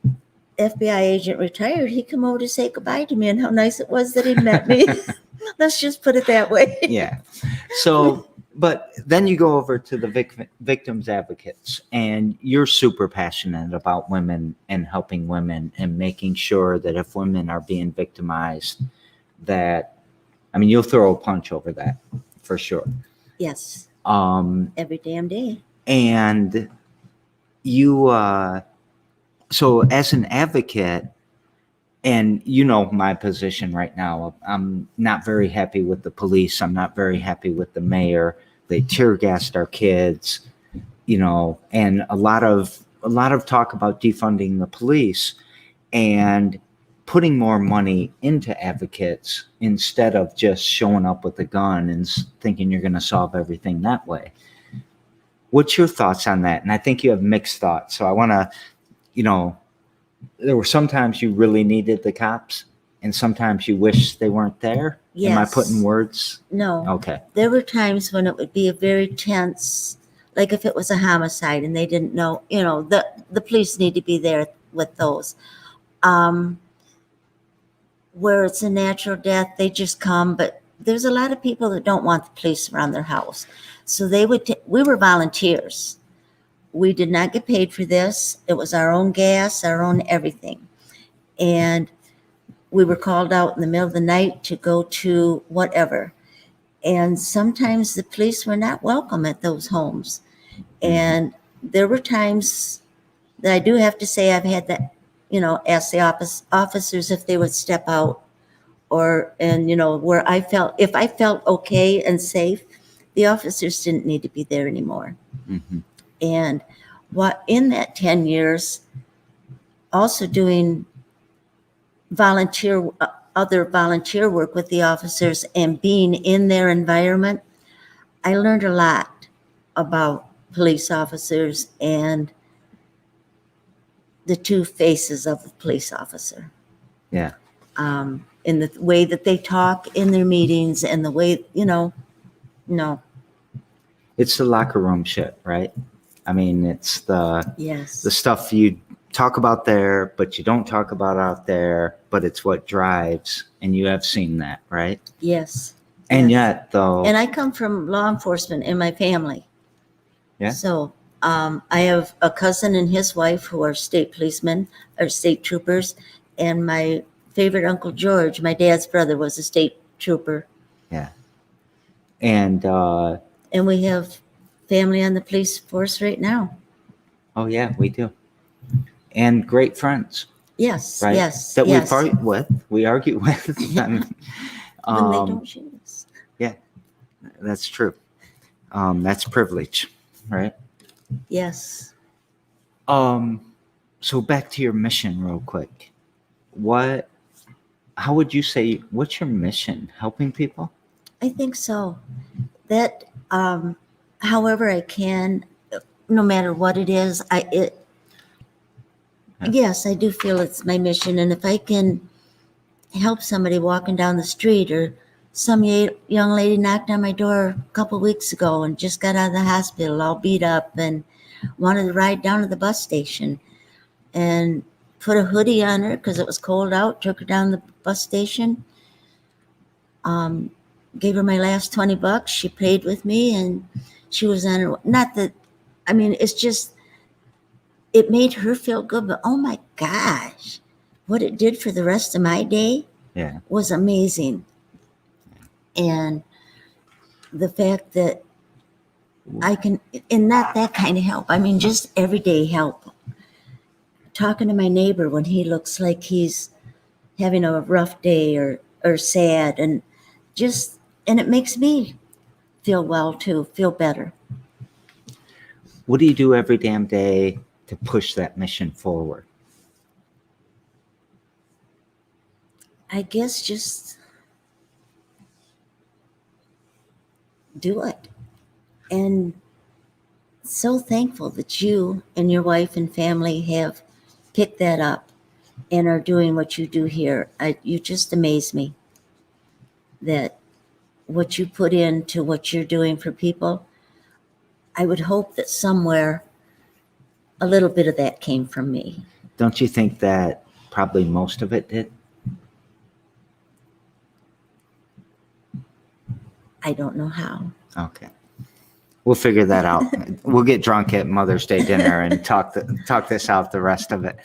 FBI agent retired, he came over to say goodbye to me, and how nice it was that he met me. Let's just put it that way. Yeah. So, but then you go over to the victims advocates, and you're super passionate about women and helping women and making sure that if women are being victimized, that, I mean, you'll throw a punch over that for sure. Yes, Um, every damn day. and you, so as an advocate, and you know my position right now, I'm not very happy with the police. I'm not very happy with the mayor. They tear gassed our kids, you know, and a lot of talk about defunding the police and putting more money into advocates instead of just showing up with a gun and thinking you're going to solve everything that way. What's your thoughts on that? And I think you have mixed thoughts. So I want to, you know, there were sometimes you really needed the cops and sometimes you wish they weren't there. Yes. Am I putting words? No. Okay. There were times when it would be a very tense, like if it was a homicide and they didn't know, you know, the police need to be there with those. Where it's a natural death, they just come, but there's a lot of people that don't want the police around their house. So they would, we were volunteers. We did not get paid for this. It was our own gas, our own everything. And we were called out in the middle of the night to go to whatever. And sometimes the police were not welcome at those homes. And there were times that I do have to say I've had that, you know, ask the officers if they would step out, or, and, you know, where I felt, if I felt okay and safe, the officers didn't need to be there anymore. Mm-hmm. And what in that 10 years, also doing other volunteer work with the officers and being in their environment, I learned a lot about police officers and the two faces of the police officer. Yeah. In the way that they talk in their meetings and the way, you know, no. It's the locker room shit, right? I mean, it's the Yes. the stuff you talk about there, but you don't talk about out there, but it's what drives, and you have seen that, right? Yes. And Yes. yet, though, And I come from law enforcement in my family. Yeah. So I have a cousin and his wife who are state policemen or state troopers, and my favorite Uncle George, my dad's brother, was a state trooper. Yeah. And we have family on the police force right now. Oh yeah, we do. And great friends. Yes. Right? Yes. That yes. we fight with, we argue with. I mean, when they don't shoot us. Yeah, that's true. That's privilege, right? Yes. So back to your mission real quick. How would you say, what's your mission? Helping people? I think so. That, however I can, no matter what it is, yes, I do feel it's my mission. And if I can help somebody walking down the street, or some young lady knocked on my door a couple weeks ago and just got out of the hospital all beat up and wanted to ride down to the bus station, and put a hoodie on her because it was cold out, took her down the bus station, gave her my last $20. She paid with me and she was on her, not that, I mean, it's just, it made her feel good, but oh my gosh, what it did for the rest of my day was amazing. And the fact that I can, and not that kind of help, I mean, just everyday help. Talking to my neighbor when he looks like he's having a rough day or sad, and it makes me feel well too, feel better. What do you do every damn day to push that mission forward? I guess just do it. And so thankful that you and your wife and family have picked that up and are doing what you do here. You just amaze me that what you put into what you're doing for people, I would hope that somewhere a little bit of that came from me. Don't you think that probably most of it did? I don't know how. Okay. We'll figure that out. We'll get drunk at Mother's Day dinner and talk this out, the rest of it.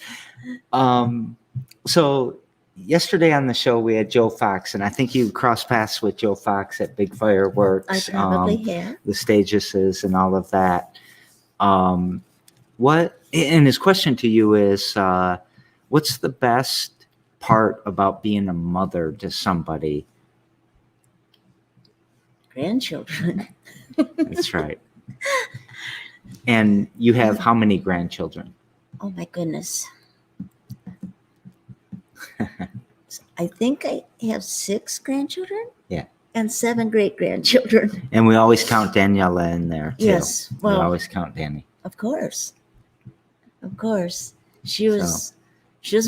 So yesterday on the show, we had Joe Fox, and I think you crossed paths with Joe Fox at Big Fireworks. I probably have. The Stages and all of that. And his question to you is, what's the best part about being a mother to somebody? Grandchildren. That's right. And you have how many grandchildren? Oh my goodness. I think I have 6 grandchildren. Yeah. And 7 great-grandchildren. And we always count Daniela in there too. Yes. Well, we always count Danny. Of course. Of course. She was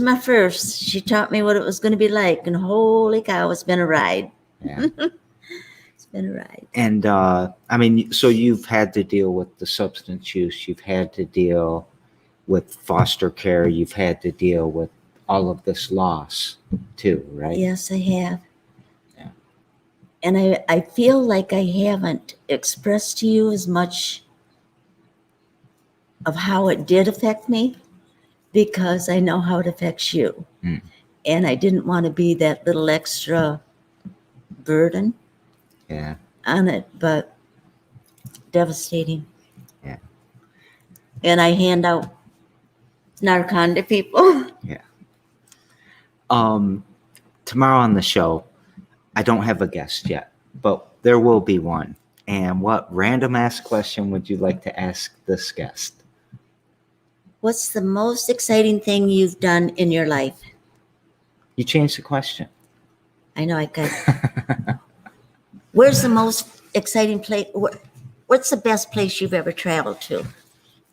my first. She taught me what it was going to be like, and holy cow, it's been a ride. Yeah. It's been a ride. And I mean, so you've had to deal with the substance use, you've had to deal with foster care, you've had to deal with all of this loss too, right? Yes, I have. Yeah. And I feel like I haven't expressed to you as much of how it did affect me, because I know how it affects you. Mm. And I didn't want to be that little extra burden Yeah. on it, but devastating. Yeah. And I hand out Narcan to people. Yeah. Tomorrow on the show, I don't have a guest yet, but there will be one. And what random ass question would you like to ask this guest? What's the most exciting thing you've done in your life? You changed the question. I know I could. Where's the most exciting place? What's the best place you've ever traveled to?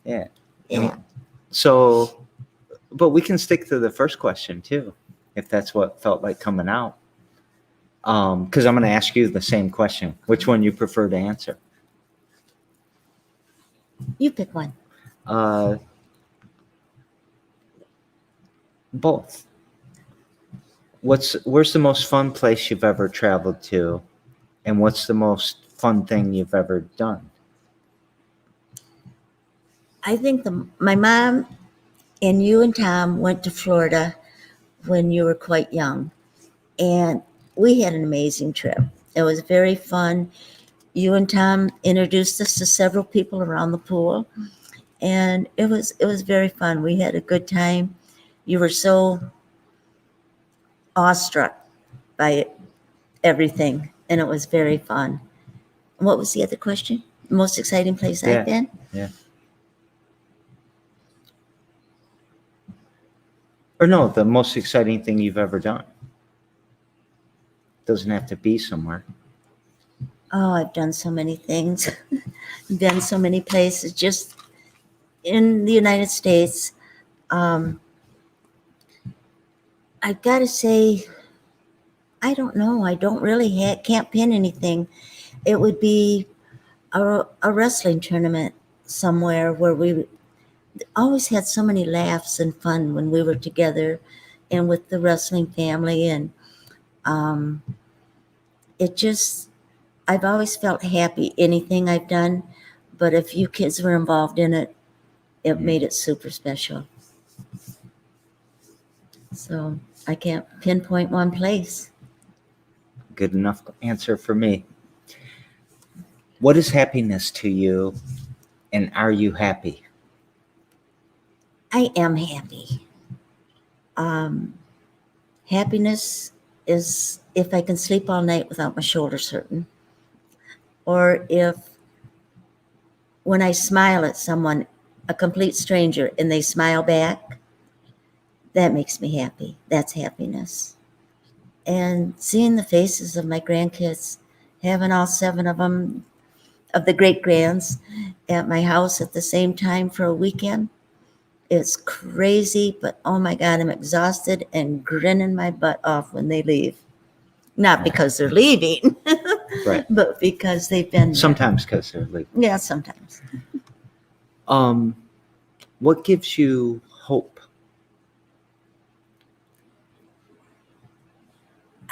Yeah. Yeah. So, but we can stick to the first question too, if that's what felt like coming out. Because I'm going to ask you the same question. Which one you prefer to answer? You pick one. Both. Where's the most fun place you've ever traveled to, and what's the most fun thing you've ever done? I think my mom and you and Tom went to Florida when you were quite young, and we had an amazing trip. It was very fun. You and Tom introduced us to several people around the pool, and it was very fun. We had a good time. You were so awestruck by everything, and it was very fun. What was the other question? Most exciting place I've been? Yeah. Or no, the most exciting thing you've ever done. Doesn't have to be somewhere. Oh, I've done so many things. Been so many places just in the United States. I've got to say, I don't know. I don't really can't pin anything. It would be a wrestling tournament somewhere where we always had so many laughs and fun when we were together and with the wrestling family. And I've always felt happy, anything I've done. But if you kids were involved in it, it made it super special. So I can't pinpoint one place. Good enough answer for me. What is happiness to you, and are you happy? I am happy. Happiness is if I can sleep all night without my shoulders hurting, or if when I smile at someone, a complete stranger, and they smile back, that makes me happy. That's happiness. And seeing the faces of my grandkids, having all 7 of them, of the great grands, at my house at the same time for a weekend, it's crazy, but oh my God, I'm exhausted and grinning my butt off when they leave. Not because they're leaving, Right. but because they've been there. Sometimes because they're legal. Yeah, sometimes. What gives you hope?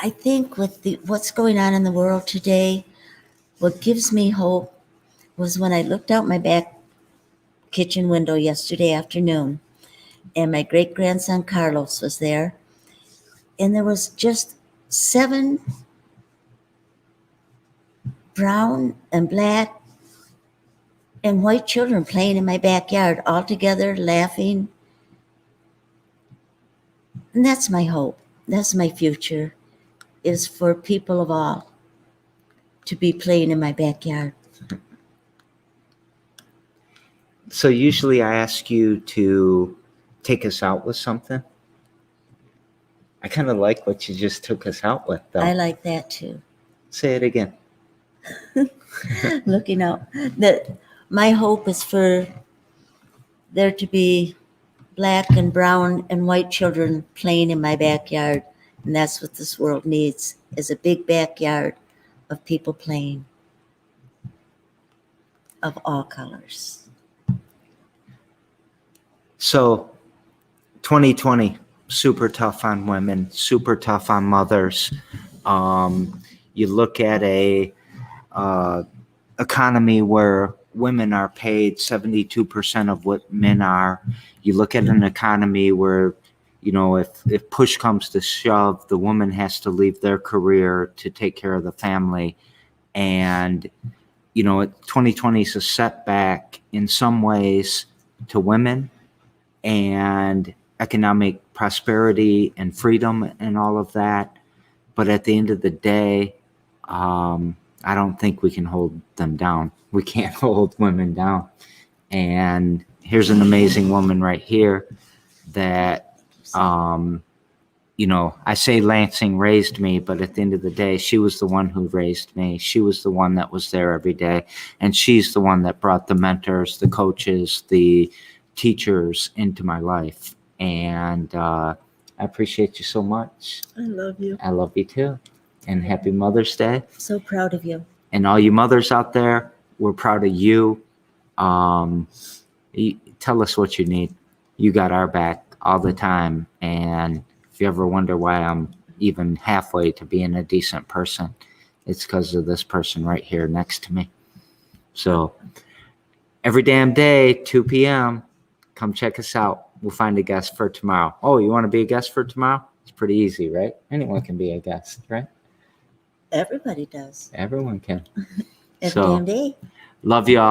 I think with what's going on in the world today, what gives me hope was when I looked out my back kitchen window yesterday afternoon, and my great grandson Carlos was there, and there was just 7 brown and black and white children playing in my backyard, all together laughing. And that's my hope. That's my future, is for people of all to be playing in my backyard. So usually I ask you to take us out with something. I kind of like what you just took us out with, though. I like that too. Say it again. Looking out. That my hope is for there to be black and brown and white children playing in my backyard. And that's what this world needs, is a big backyard of people playing of all colors. So 2020, super tough on women, super tough on mothers. You look at a economy where women are paid 72% of what men are. You look at an economy where, you know, if push comes to shove, the woman has to leave their career to take care of the family. And, you know, 2020 is a setback in some ways to women and economic prosperity and freedom and all of that. But at the end of the day, I don't think we can hold them down. We can't hold women down. And here's an amazing woman right here that, you know, I say Lansing raised me, but at the end of the day, she was the one who raised me. She was the one that was there every day. And she's the one that brought the mentors, the coaches, the teachers into my life. And I appreciate you so much. I love you. I love you too. And happy Mother's Day. So proud of you. And all you mothers out there, we're proud of you. Tell us what you need. You got our back all the time. And if you ever wonder why I'm even halfway to being a decent person, it's because of this person right here next to me. So every damn day, 2 p.m., come check us out. We'll find a guest for tomorrow. Oh, you want to be a guest for tomorrow? It's pretty easy, right? Anyone can be a guest, right? Everybody does. Everyone can. Every damn day. Love y'all.